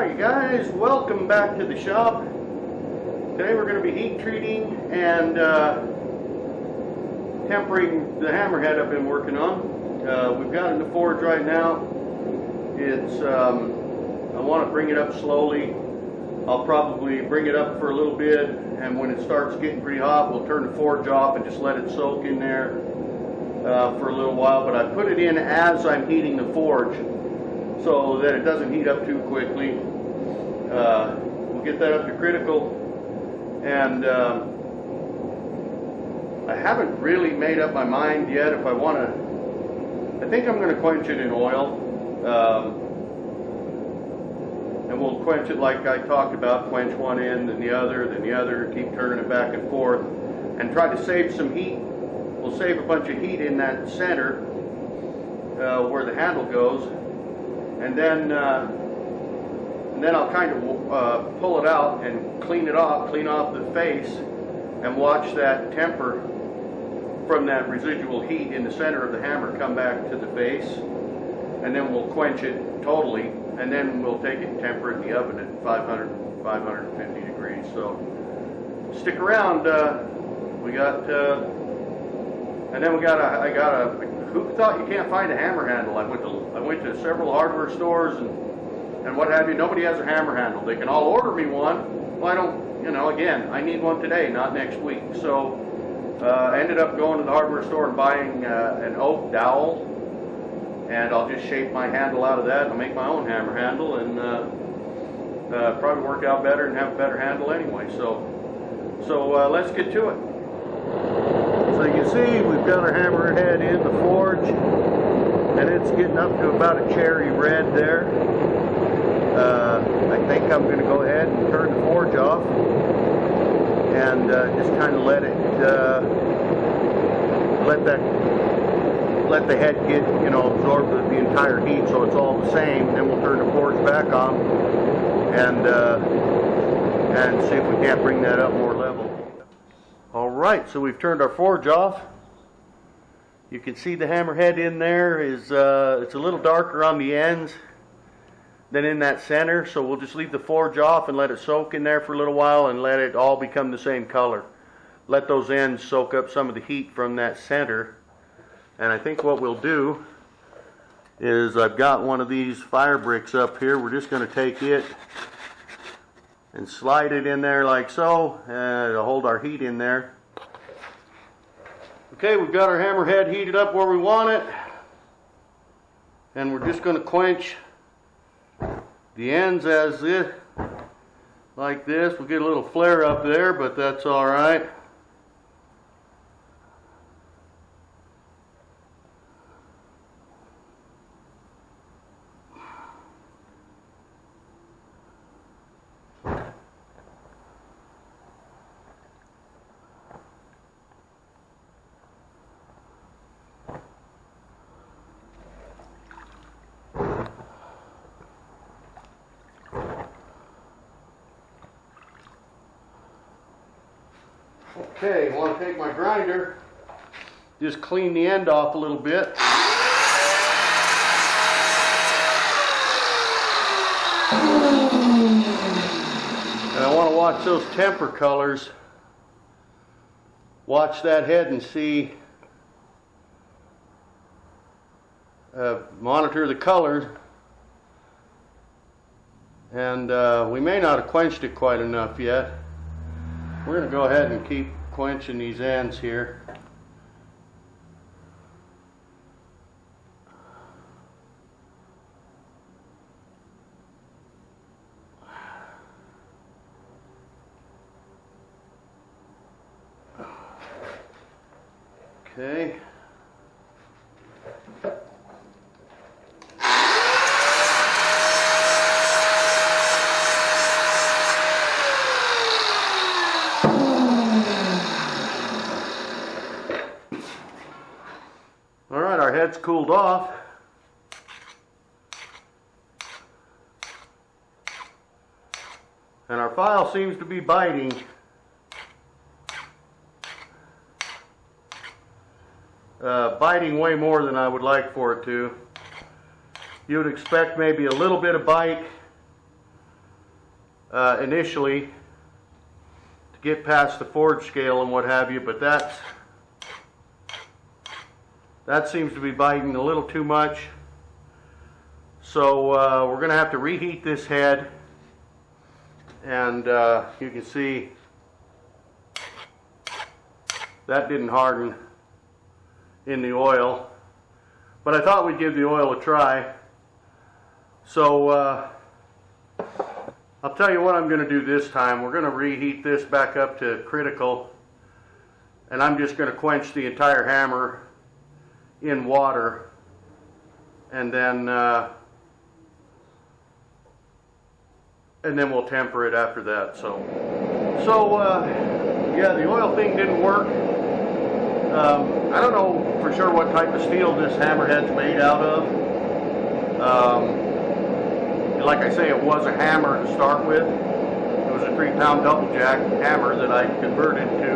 Hi guys, welcome back to the shop. Today we're going to be heat treating and tempering the hammerhead I've been working on. We've got it in the forge right now. It's I want to bring it up slowly. I'll probably bring it up for a little bit, and when it starts getting pretty hot, we'll turn the forge off and just let it soak in there for a little while. But I put it in as I'm heating the forge, so that it doesn't heat up too quickly. We'll get that up to critical, and I haven't really made up my mind yet if I want to. I think I'm going to quench it in oil, and we'll quench it like I talked about, quench one end and the other, keep turning it back and forth, and try to save some heat. We'll save a bunch of heat in that center where the handle goes. And then I'll kind of pull it out and clean it off, clean off the face, and watch that temper from that residual heat in the center of the hammer come back to the face. And then we'll quench it totally, and then we'll take it and temper it in the oven at 550 degrees. So stick around. Who thought you can't find a hammer handle? I went to several hardware stores and what have you. Nobody has a hammer handle. They can all order me one. Well, I don't, again, I need one today, not next week. So I ended up going to the hardware store and buying an oak dowel, and I'll just shape my handle out of that. I'll make my own hammer handle, and probably work out better and have a better handle anyway. So let's get to it. So you can see we've got our hammerhead in the forge, and it's getting up to about a cherry red there. I think I'm going to go ahead and turn the forge off and just kind of let the head get absorb the entire heat, so it's all the same. Then we'll turn the forge back on and see if we can't bring that up more level. Alright, so we've turned our forge off. You can see the hammerhead in there is it's a little darker on the ends than in that center, so we'll just leave the forge off and let it soak in there for a little while and let it all become the same color. Let those ends soak up some of the heat from that center. And I think what we'll do is, I've got one of these fire bricks up here. We're just going to take it and slide it in there like so, to hold our heat in there. Okay, we've got our hammerhead heated up where we want it, and we're just going to quench the ends as this, like this. We'll get a little flare up there, but that's all right. Okay, I want to take my grinder, just clean the end off a little bit. And I want to watch those temper colors. Watch that head and see, monitor the colors. And we may not have quenched it quite enough yet. We're going to go ahead and keep quenching these ends here. Okay. Alright, our head's cooled off. And our file seems to be biting. Biting way more than I would like for it to. You would expect maybe a little bit of bite initially to get past the forge scale and what have you, but that seems to be biting a little too much. So we're going to have to reheat this head, and you can see that didn't harden in the oil, but I thought we'd give the oil a try. So I'll tell you what I'm going to do this time. We're going to reheat this back up to critical, and I'm just going to quench the entire hammer in water, and then we'll temper it after that. So yeah, the oil thing didn't work. I don't know for sure what type of steel this hammerhead's made out of. Like I say, it was a hammer to start with. It was a 3-pound double jack hammer that I converted into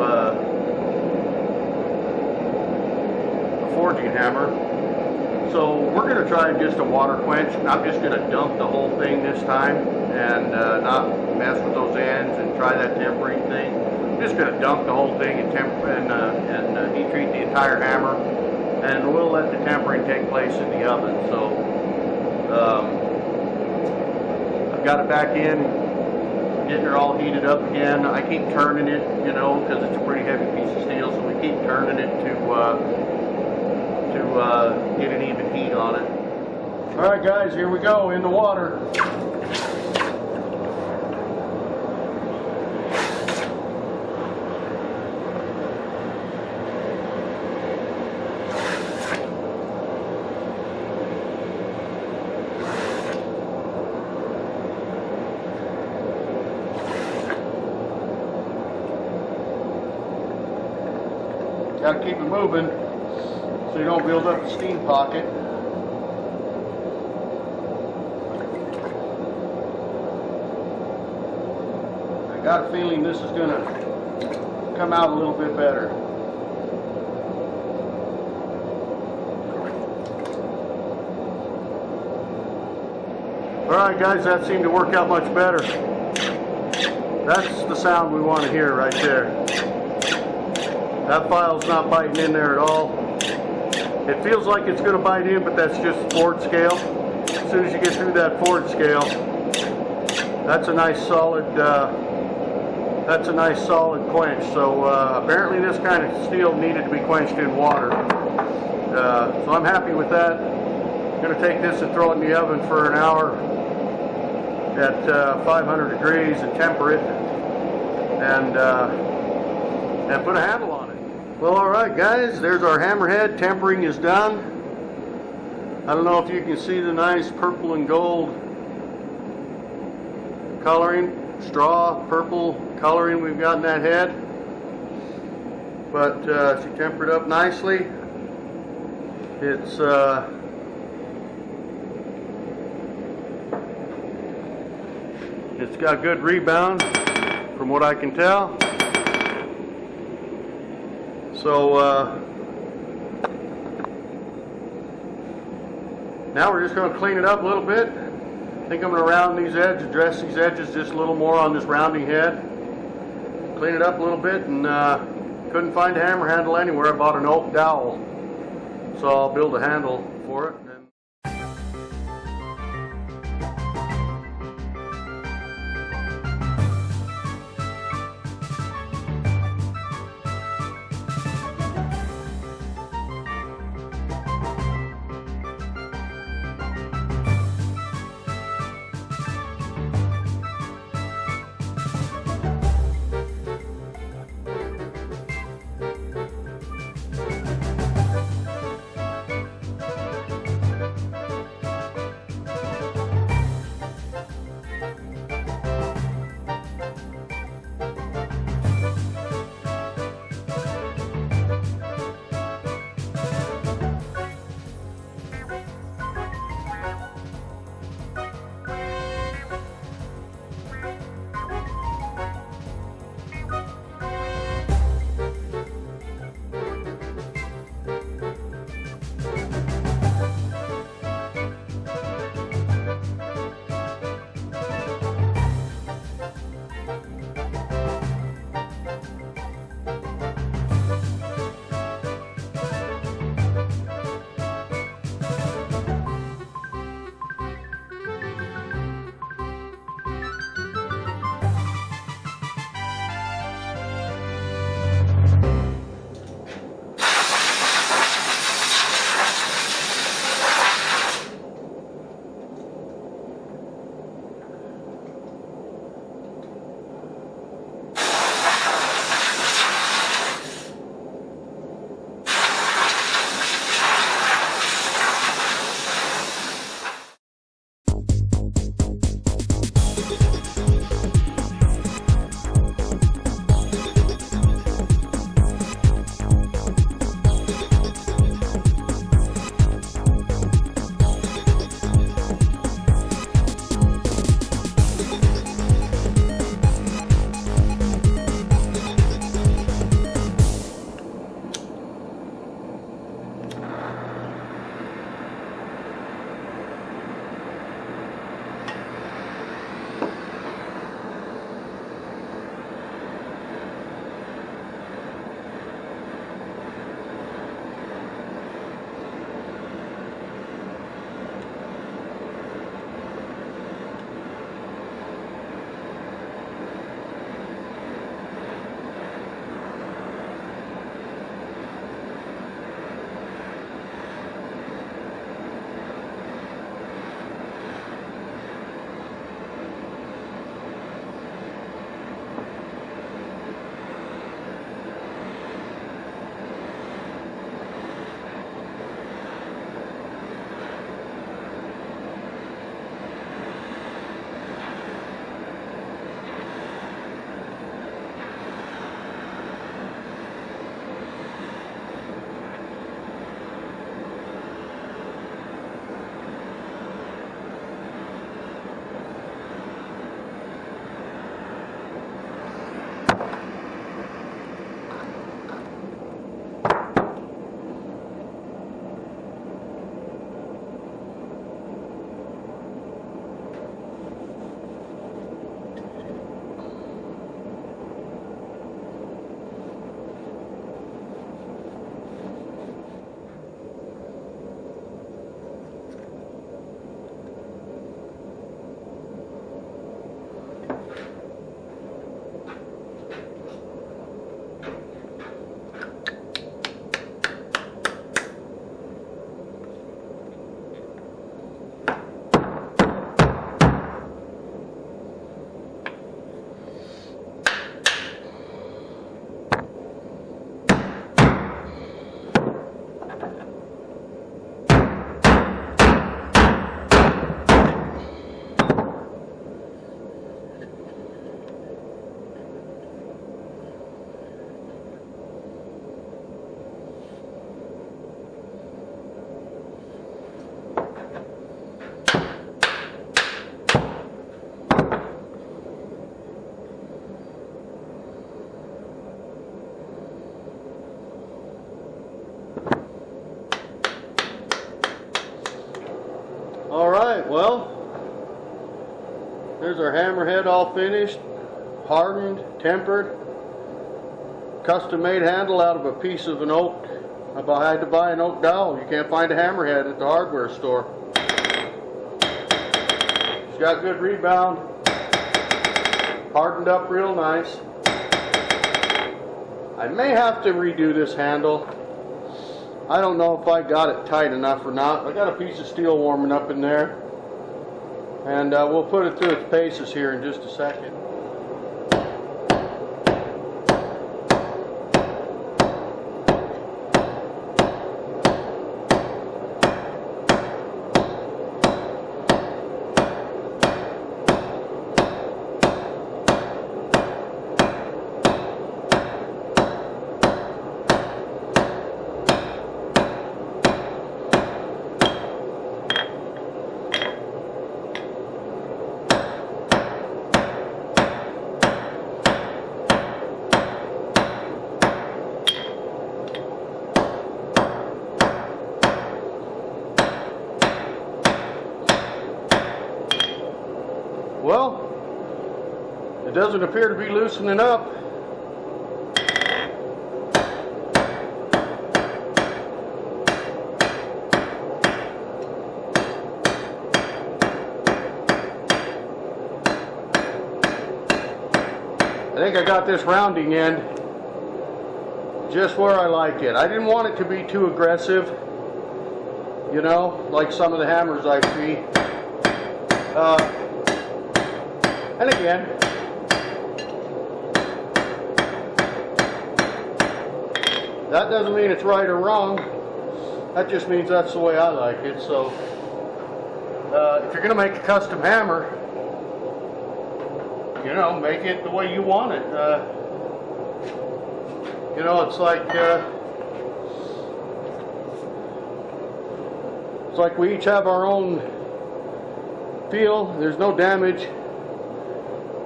a forging hammer. So we're going to try just a water quench. I'm just going to dump the whole thing this time and not mess with those ends and try that tempering thing. I'm just going to dump the whole thing and heat treat the entire hammer, and we'll let the tempering take place in the oven. So I've got it back in, getting her all heated up again. I keep turning it, you know, because it's a pretty heavy piece of steel, so we keep turning it to get an even heat on it. All right, guys, here we go in the water. Got to keep it moving so you don't build up a steam pocket. I got a feeling this is going to come out a little bit better. Alright guys, that seemed to work out much better. That's the sound we want to hear right there. That file's not biting in there at all. It feels like it's going to bite in, but that's just forge scale. As soon as you get through that forge scale, that's a nice solid quench. So apparently this kind of steel needed to be quenched in water. So I'm happy with that. I'm going to take this and throw it in the oven for an hour at 500 degrees and temper it, and put a handle on it. Well, alright guys, there's our hammerhead. Tempering is done. I don't know if you can see the nice purple and gold coloring, straw purple coloring we've got in that head. But she tempered up nicely. It's got good rebound from what I can tell. So now we're just going to clean it up a little bit. I think I'm going to round these edges, dress these edges just a little more on this rounding head. Clean it up a little bit, and couldn't find a hammer handle anywhere. I bought an oak dowel, so I'll build a handle for it. Well, there's our hammerhead all finished, hardened, tempered, custom made handle out of a piece of an oak. I had to buy an oak dowel. You can't find a hammerhead at the hardware store. It's got good rebound, hardened up real nice. I may have to redo this handle. I don't know if I got it tight enough or not. I got a piece of steel warming up in there, and we'll put it through its paces here in just a second. Well, it doesn't appear to be loosening up. I think I got this rounding end just where I like it. I didn't want it to be too aggressive, you know, like some of the hammers I see. And again, that doesn't mean it's right or wrong. That just means that's the way I like it. So, if you're going to make a custom hammer, you know, make it the way you want it. You know, it's like we each have our own feel. There's no damage.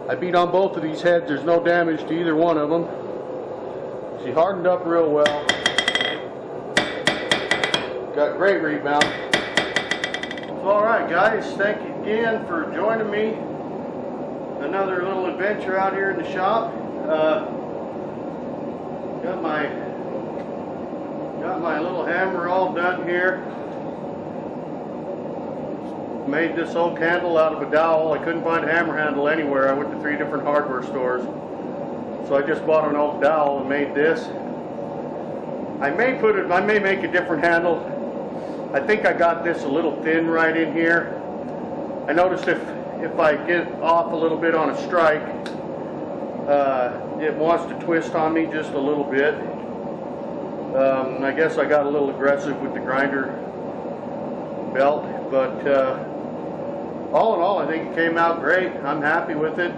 I beat on both of these heads. There's no damage to either one of them. She hardened up real well. Got great rebound. Alright guys, thank you again for joining me. Another little adventure out here in the shop. Got my little hammer all done here. Made this oak handle out of a dowel. I couldn't find a hammer handle anywhere. I went to 3 different hardware stores. So I just bought an oak dowel and made this. I may make a different handle. I think I got this a little thin right in here. I noticed if I get off a little bit on a strike, it wants to twist on me just a little bit. I guess I got a little aggressive with the grinder belt, but all in all, I think it came out great. I'm happy with it,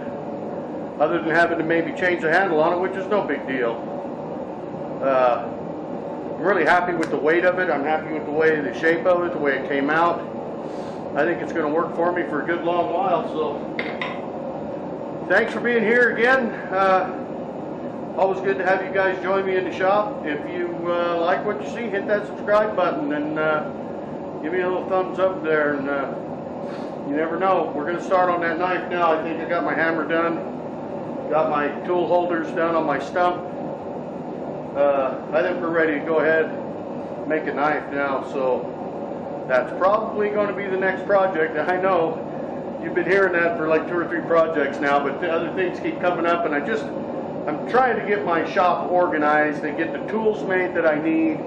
other than having to maybe change the handle on it, which is no big deal. I'm really happy with the weight of it. I'm happy with the shape of it, the way it came out. I think it's going to work for me for a good long while. So, thanks for being here again. Always good to have you guys join me in the shop. If you like what you see, hit that subscribe button and give me a little thumbs up there. And you never know. We're going to start on that knife now. I think I got my hammer done. Got my tool holders done on my stump. I think we're ready to go ahead and make a knife now. So that's probably going to be the next project. I know you've been hearing that for like 2 or 3 projects now, but the other things keep coming up, and I'm trying to get my shop organized and get the tools made that I need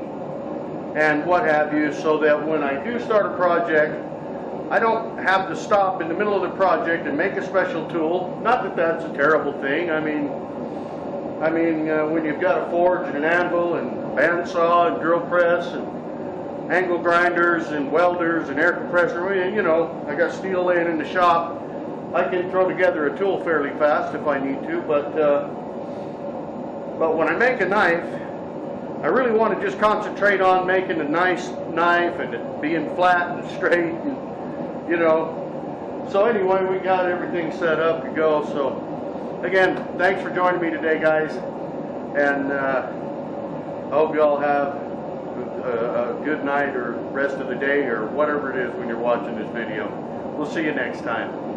and what have you, so that when I do start a project, I don't have to stop in the middle of the project and make a special tool. Not that that's a terrible thing. I mean, when you've got a forge and an anvil and bandsaw and drill press and angle grinders and welders and air compressor, you know, I got steel laying in the shop. I can throw together a tool fairly fast if I need to, but when I make a knife, I really want to just concentrate on making a nice knife and it being flat and straight, and, you know. So anyway, we got everything set up to go. So again, thanks for joining me today, guys, and I hope you all have a good good night or rest of the day or whatever it is when you're watching this video. We'll see you next time.